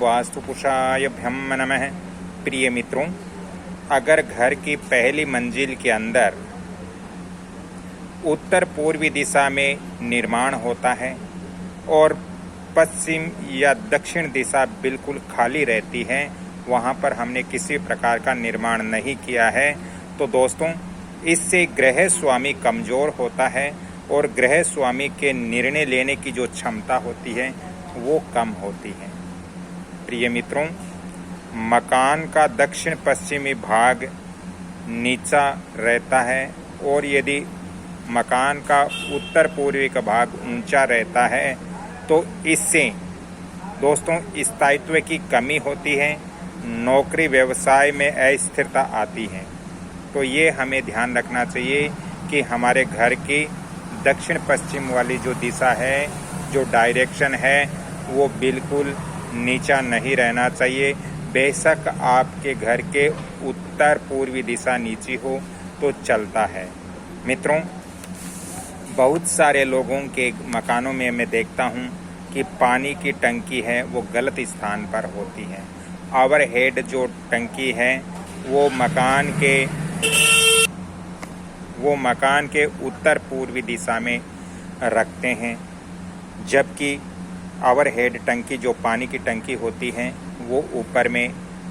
वास्तुपुरुषायभ्यं नमः। प्रिय मित्रों, अगर घर की पहली मंजिल के अंदर उत्तर पूर्वी दिशा में निर्माण होता है और पश्चिम या दक्षिण दिशा बिल्कुल खाली रहती है, वहाँ पर हमने किसी प्रकार का निर्माण नहीं किया है, तो दोस्तों इससे गृह स्वामी कमज़ोर होता है और गृह स्वामी के निर्णय लेने की जो क्षमता होती है वो कम होती है। प्रिय मित्रों, मकान का दक्षिण पश्चिमी भाग नीचा रहता है और यदि मकान का उत्तर पूर्वी का भाग ऊंचा रहता है तो इससे दोस्तों स्थायित्व की कमी होती है, नौकरी व्यवसाय में अस्थिरता आती है। तो ये हमें ध्यान रखना चाहिए कि हमारे घर की दक्षिण पश्चिम वाली जो दिशा है, जो डायरेक्शन है, वो बिल्कुल नीचा नहीं रहना चाहिए। बेशक आपके घर के उत्तर पूर्वी दिशा नीची हो तो चलता है। मित्रों, बहुत सारे लोगों के मकानों में मैं देखता हूँ कि पानी की टंकी है वो गलत स्थान पर होती है। ओवरहेड जो टंकी है वो मकान के उत्तर पूर्वी दिशा में रखते हैं, जबकि ओवरहेड टंकी जो पानी की टंकी होती है वो ऊपर में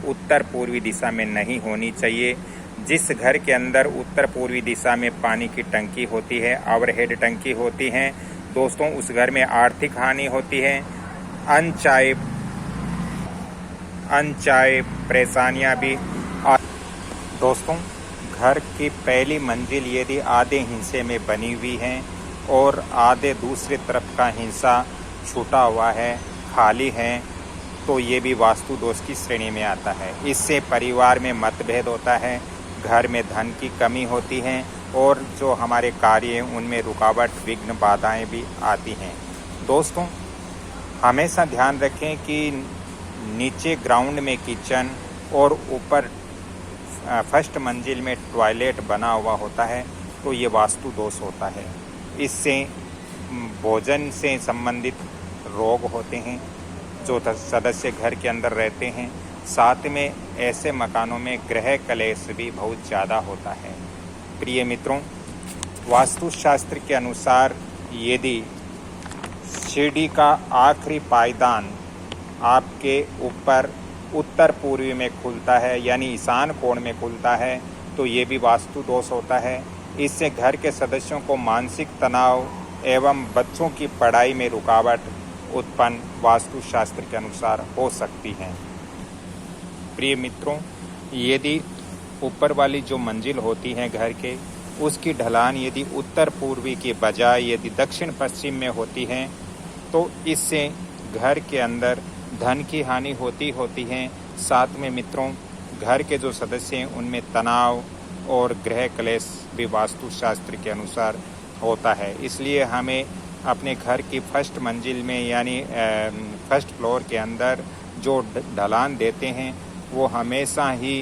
उत्तर पूर्वी दिशा में नहीं होनी चाहिए। जिस घर के अंदर उत्तर पूर्वी दिशा में पानी की टंकी होती है, ओवरहेड टंकी होती है, दोस्तों उस घर में आर्थिक हानि होती है, अनचाहे परेशानियां भी दोस्तों घर की पहली मंजिल यदि आधे हिस्से में बनी हुई है और आधे दूसरी तरफ का हिस्सा छूटा हुआ है, खाली है, तो ये भी वास्तु दोष की श्रेणी में आता है। इससे परिवार में मतभेद होता है, घर में धन की कमी होती है और जो हमारे कार्य हैं उनमें रुकावट, विघ्न, बाधाएं भी आती हैं। दोस्तों हमेशा ध्यान रखें कि नीचे ग्राउंड में किचन और ऊपर फर्स्ट मंजिल में टॉयलेट बना हुआ होता है, तो ये वास्तु दोष होता है। इससे भोजन से संबंधित रोग होते हैं जो सदस्य घर के अंदर रहते हैं। साथ में ऐसे मकानों में गृह कलेश भी बहुत ज़्यादा होता है। प्रिय मित्रों, वास्तुशास्त्र के अनुसार यदि सीढ़ी का आखिरी पायदान आपके ऊपर उत्तर पूर्वी में खुलता है यानी ईशान कोण में खुलता है, तो ये भी वास्तु दोष होता है। इससे घर के सदस्यों को मानसिक तनाव एवं बच्चों की पढ़ाई में रुकावट उत्पन्न वास्तुशास्त्र के अनुसार हो सकती है। प्रिय मित्रों, यदि ऊपर वाली जो मंजिल होती है घर के, उसकी ढलान यदि उत्तर पूर्वी के बजाय यदि दक्षिण पश्चिम में होती है तो इससे घर के अंदर धन की हानि होती है। साथ में मित्रों घर के जो सदस्य हैं उनमें तनाव और गृह क्लेश भी वास्तुशास्त्र के अनुसार होता है। इसलिए हमें अपने घर की फर्स्ट मंजिल में यानी फर्स्ट फ्लोर के अंदर जो ढलान देते हैं वो हमेशा ही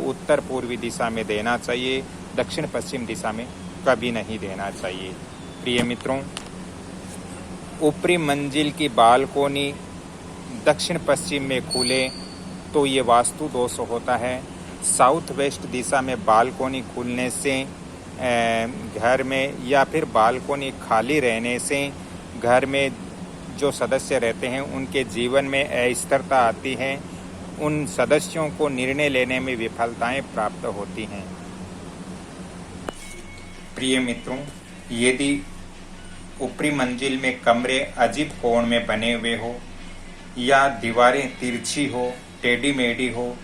उत्तर पूर्वी दिशा में देना चाहिए, दक्षिण पश्चिम दिशा में कभी नहीं देना चाहिए। प्रिय मित्रों, ऊपरी मंजिल की बालकोनी दक्षिण पश्चिम में खुले तो ये वास्तु दोष होता है। साउथ वेस्ट दिशा में बालकोनी खुलने से घर में या फिर बालकोनी खाली रहने से घर में जो सदस्य रहते हैं उनके जीवन में अस्थिरता आती है, उन सदस्यों को निर्णय लेने में विफलताएं प्राप्त होती हैं। प्रिय मित्रों, यदि ऊपरी मंजिल में कमरे अजीब कोण में बने हुए हो या दीवारें तिरछी हो, टेढ़ी मेढ़ी हो,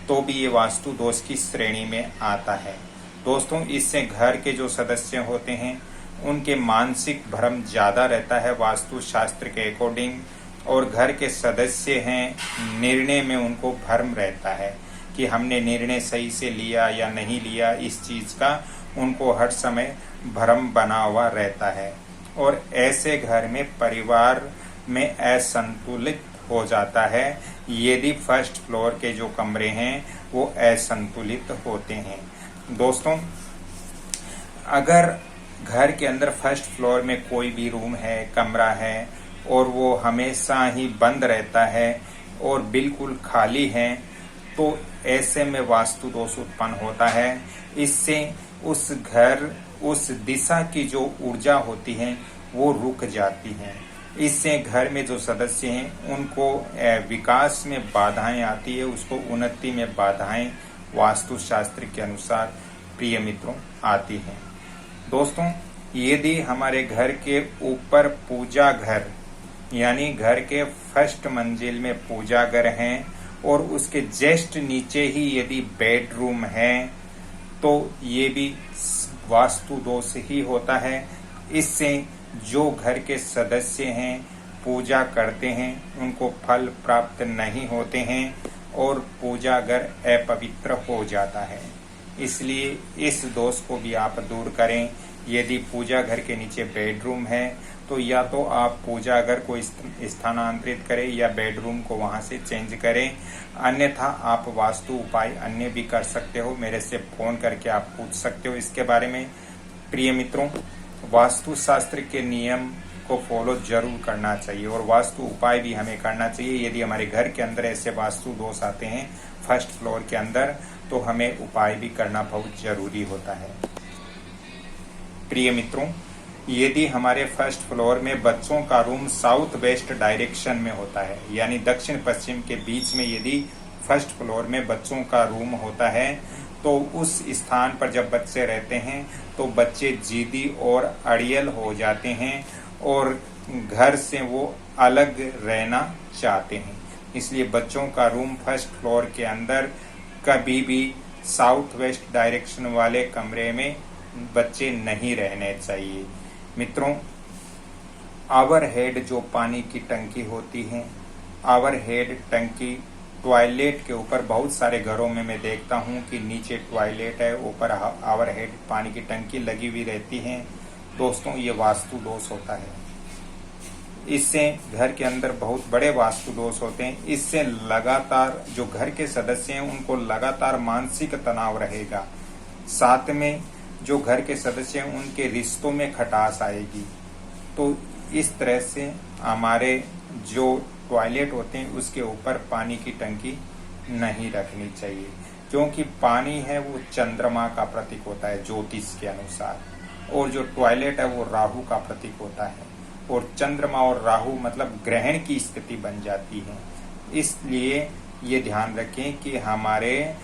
तो भी ये वास्तु दोष की श्रेणी में आता है। दोस्तों इससे घर के जो सदस्य होते हैं उनके मानसिक भ्रम ज़्यादा रहता है वास्तु शास्त्र के अकॉर्डिंग, और घर के सदस्य हैं निर्णय में उनको भ्रम रहता है कि हमने निर्णय सही से लिया या नहीं लिया, इस चीज़ का उनको हर समय भ्रम बना हुआ रहता है और ऐसे घर में परिवार में असंतुलित हो जाता है यदि फर्स्ट फ्लोर के जो कमरे हैं वो असंतुलित होते हैं। दोस्तों अगर घर के अंदर फर्स्ट फ्लोर में कोई भी रूम है, कमरा है और वो हमेशा ही बंद रहता है और बिल्कुल खाली हैं तो ऐसे में वास्तु दोष उत्पन्न होता है। इससे उस घर, उस दिशा की जो ऊर्जा होती है वो रुक जाती है। इससे घर में जो सदस्य हैं उनको विकास में बाधाएं आती है, उसको उन्नति में बाधाएं वास्तुशास्त्र के अनुसार प्रिय मित्रों आती हैं। दोस्तों, यदि हमारे घर के ऊपर पूजा घर यानी घर के फर्स्ट मंजिल में पूजा घर है और उसके जस्ट नीचे ही यदि बेडरूम है तो ये भी वास्तु दोष ही होता है। इससे जो घर के सदस्य हैं पूजा करते हैं उनको फल प्राप्त नहीं होते हैं और पूजा घर अपवित्र हो जाता है। इसलिए इस दोष को भी आप दूर करें। यदि पूजा घर के नीचे बेडरूम है तो या तो आप पूजा घर को स्थानांतरित करें या बेडरूम को वहां से चेंज करें, अन्यथा आप वास्तु उपाय अन्य भी कर सकते हो। मेरे से फोन करके आप पूछ सकते हो इसके बारे में। प्रिय मित्रों, वास्तु शास्त्र के नियम को फॉलो जरूर करना चाहिए और वास्तु उपाय भी हमें करना चाहिए। यदि हमारे घर के अंदर ऐसे वास्तु दोष आते हैं फर्स्ट फ्लोर के अंदर तो हमें उपाय भी करना बहुत जरूरी होता है। प्रिय मित्रों, यदि हमारे फर्स्ट फ्लोर में बच्चों का रूम साउथ वेस्ट डायरेक्शन में होता है यानी दक्षिण पश्चिम के बीच में यदि फर्स्ट फ्लोर में बच्चों का रूम होता है तो उस स्थान पर जब बच्चे रहते हैं तो बच्चे जिद्दी और अड़ियल हो जाते हैं और घर से वो अलग रहना चाहते हैं। इसलिए बच्चों का रूम फर्स्ट फ्लोर के अंदर कभी भी साउथ वेस्ट डायरेक्शन वाले कमरे में बच्चे नहीं रहने चाहिए। मित्रों, आवर हेड जो पानी की टंकी होती है, आवर हेड टंकी टॉयलेट के ऊपर बहुत सारे घरों में मैं देखता हूं कि नीचे टॉयलेट है, ऊपर आवर हेड पानी की टंकी लगी हुई रहती है। दोस्तों, ये वास्तु दोष होता है। इससे घर के अंदर बहुत बड़े वास्तु दोष होते हैं। इससे लगातार जो घर के सदस्य हैं उनको लगातार मानसिक तनाव रहेगा। साथ में जो घर के सदस्य हैं उनके रिश्तों में खटास आएगी। तो इस तरह से हमारे जो टॉयलेट होते हैं उसके ऊपर पानी की टंकी नहीं रखनी चाहिए, क्योंकि पानी है वो चंद्रमा का प्रतीक होता है ज्योतिष के अनुसार, और जो टॉयलेट है वो राहु का प्रतीक होता है, और चंद्रमा और राहु मतलब ग्रहण की स्थिति बन जाती है। इसलिए ये ध्यान रखें कि हमारे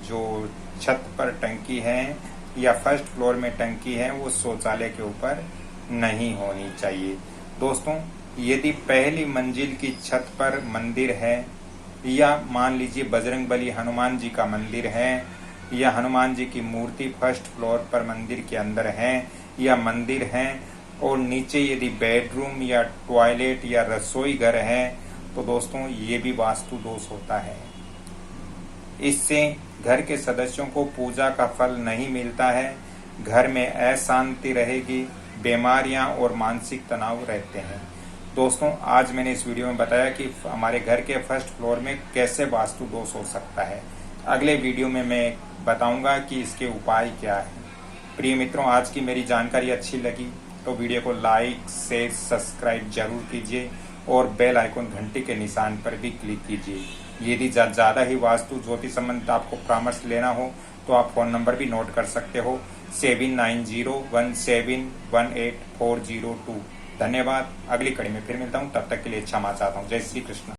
जो छत पर टंकी है या फर्स्ट फ्लोर में टंकी है वो शौचालय के ऊपर नहीं होनी चाहिए। दोस्तों, यदि पहली मंजिल की छत पर मंदिर है या मान लीजिए बजरंगबली हनुमान जी का मंदिर है या हनुमान जी की मूर्ति फर्स्ट फ्लोर पर मंदिर के अंदर है या मंदिर है और नीचे यदि बेडरूम या टॉयलेट या रसोई घर है तो दोस्तों ये भी वास्तु दोष होता है। इससे घर के सदस्यों को पूजा का फल नहीं मिलता है, घर में अशांति रहेगी, बीमारियां और मानसिक तनाव रहते हैं। दोस्तों, आज मैंने इस वीडियो में बताया कि हमारे घर के फर्स्ट फ्लोर में कैसे वास्तु दोष हो सकता है। अगले वीडियो में मैं बताऊंगा कि इसके उपाय क्या है। प्रिय मित्रों, आज की मेरी जानकारी अच्छी लगी तो वीडियो को लाइक शेयर सब्सक्राइब जरूर कीजिए और बेल आइकन घंटी के निशान पर भी क्लिक कीजिए। यदि ज़्यादा ही वास्तु ज्योतिष संबंधित आपको परामर्श लेना हो तो आप फोन नंबर भी नोट कर सकते हो 7901718402। धन्यवाद। अगली कड़ी में फिर मिलता हूँ, तब तक के लिए क्षमा चाहता हूँ। जय श्री कृष्ण।